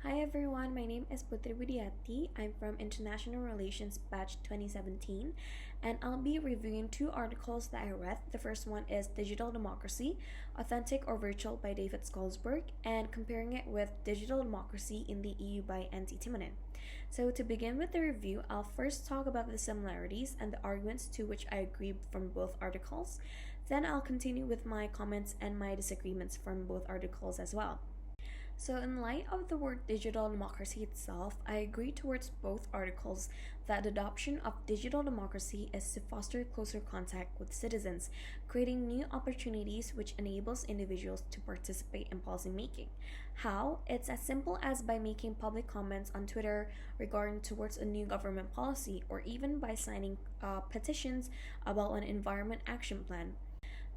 Hi everyone, my name is Budiaty. I'm from International Relations Batch 2017, and I'll be reviewing two articles that I read. The first one is Digital Democracy, Authentic or Virtual by David Skolsberg, and comparing it with Digital Democracy in the EU by N.T. Timonen. So to begin with the review, I'll first talk about the similarities and the arguments to which I agree from both articles. Then I'll continue with my comments and my disagreements from both articles as well. So, in light of the word digital democracy itself, I agree towards both articles that the adoption of digital democracy is to foster closer contact with citizens, creating new opportunities which enables individuals to participate in policymaking. How? It's as simple as by making public comments on Twitter regarding towards a new government policy, or even by signing petitions about an environment action plan.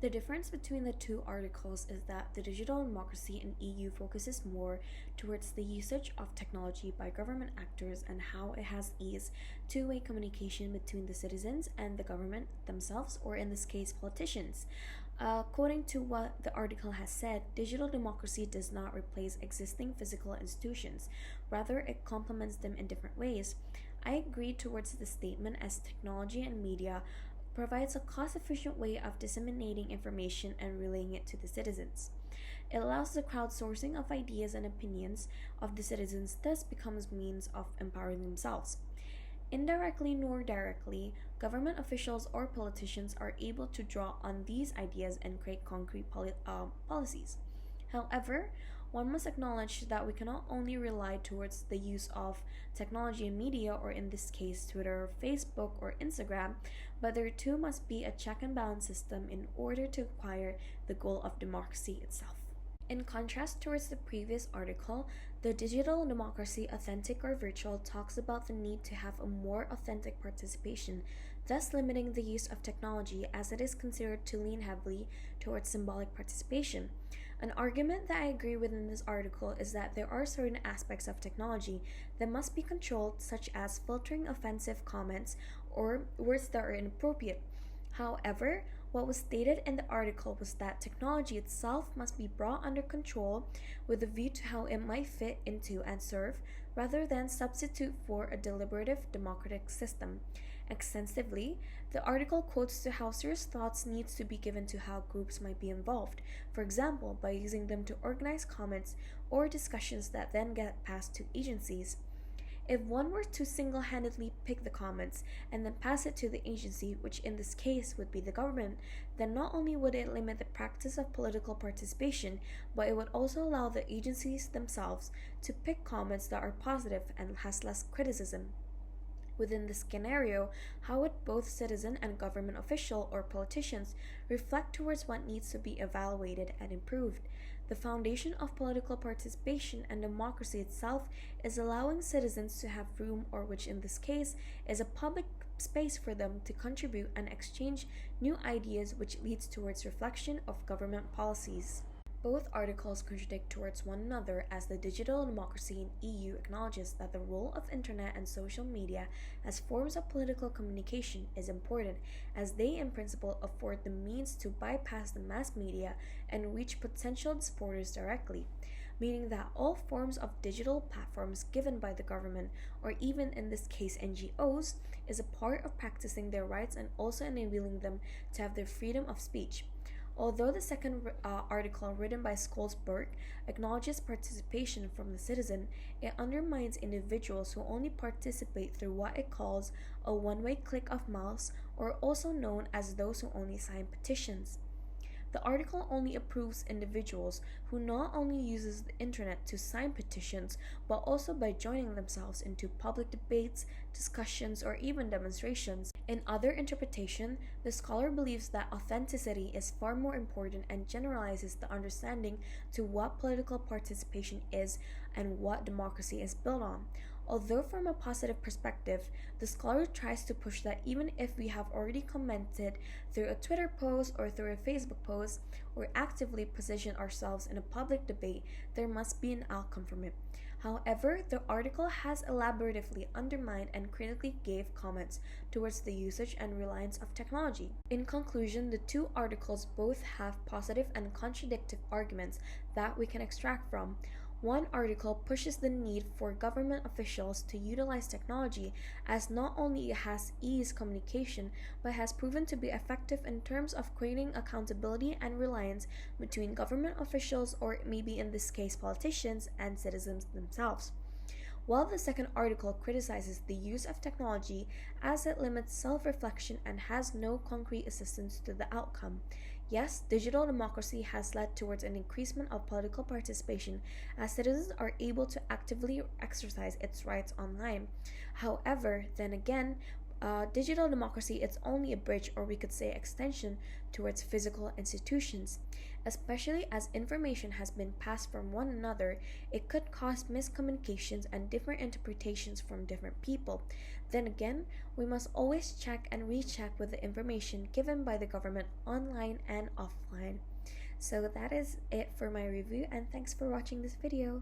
The difference between the two articles is that the digital democracy in EU focuses more towards the usage of technology by government actors and how it has eased two-way communication between the citizens and the government themselves, or in this case, politicians. According to what the article has said, digital democracy does not replace existing physical institutions, rather, it complements them in different ways. I agree towards the statement as technology and media provides a cost efficient way of disseminating information and relaying it to the citizens. It allows the crowdsourcing of ideas and opinions of the citizens, thus becomes means of empowering themselves. Indirectly nor directly, government officials or politicians are able to draw on these ideas and create concrete policies. However, one must acknowledge that we cannot only rely towards the use of technology and media, or in this case Twitter, Facebook, or Instagram, but there too must be a check and balance system in order to acquire the goal of democracy itself. In contrast towards the previous article, the digital democracy, authentic or virtual, talks about the need to have a more authentic participation, thus limiting the use of technology as it is considered to lean heavily towards symbolic participation. An argument that I agree with in this article is that there are certain aspects of technology that must be controlled, such as filtering offensive comments or words that are inappropriate. However, what was stated in the article was that technology itself must be brought under control with a view to how it might fit into and serve, rather than substitute for a deliberative democratic system. Extensively, the article quotes to how serious thoughts needs to be given to how groups might be involved, for example, by using them to organize comments or discussions that then get passed to agencies. If one were to single-handedly pick the comments and then pass it to the agency, which in this case would be the government, then not only would it limit the practice of political participation, but it would also allow the agencies themselves to pick comments that are positive and has less criticism. Within this scenario, how would both citizen and government official or politicians reflect towards what needs to be evaluated and improved? The foundation of political participation and democracy itself is allowing citizens to have room, or which in this case is a public space for them to contribute and exchange new ideas, which leads towards reflection of government policies. Both articles contradict towards one another, as the digital democracy in EU acknowledges that the role of internet and social media as forms of political communication is important, as they in principle afford the means to bypass the mass media and reach potential supporters directly, meaning that all forms of digital platforms given by the government, or even in this case NGOs, is a part of practicing their rights and also enabling them to have their freedom of speech. Although the second article, written by Skolsberg, acknowledges participation from the citizen, it undermines individuals who only participate through what it calls a one-way click of mouse, or also known as those who only sign petitions. The article only approves individuals who not only uses the internet to sign petitions, but also by joining themselves into public debates, discussions, or even demonstrations. In other interpretation, the scholar believes that authenticity is far more important and generalizes the understanding to what political participation is and what democracy is built on. Although from a positive perspective, the scholar tries to push that even if we have already commented through a Twitter post or through a Facebook post, or actively position ourselves in a public debate, there must be an outcome from it. However, the article has elaboratively undermined and critically gave comments towards the usage and reliance of technology. In conclusion, the two articles both have positive and contradictory arguments that we can extract from. One article pushes the need for government officials to utilize technology, as not only it has eased communication but has proven to be effective in terms of creating accountability and reliance between government officials, or maybe in this case politicians, and citizens themselves. While the second article criticizes the use of technology as it limits self reflection and has no concrete assistance to the outcome. Yes, digital democracy has led towards an increasement of political participation as citizens are able to actively exercise its rights online. However, then again, digital democracy is only a bridge, or we could say extension, towards physical institutions. Especially as information has been passed from one another, it could cause miscommunications and different interpretations from different people. Then again, we must always check and recheck with the information given by the government online and offline. So that is it for my review, and thanks for watching this video.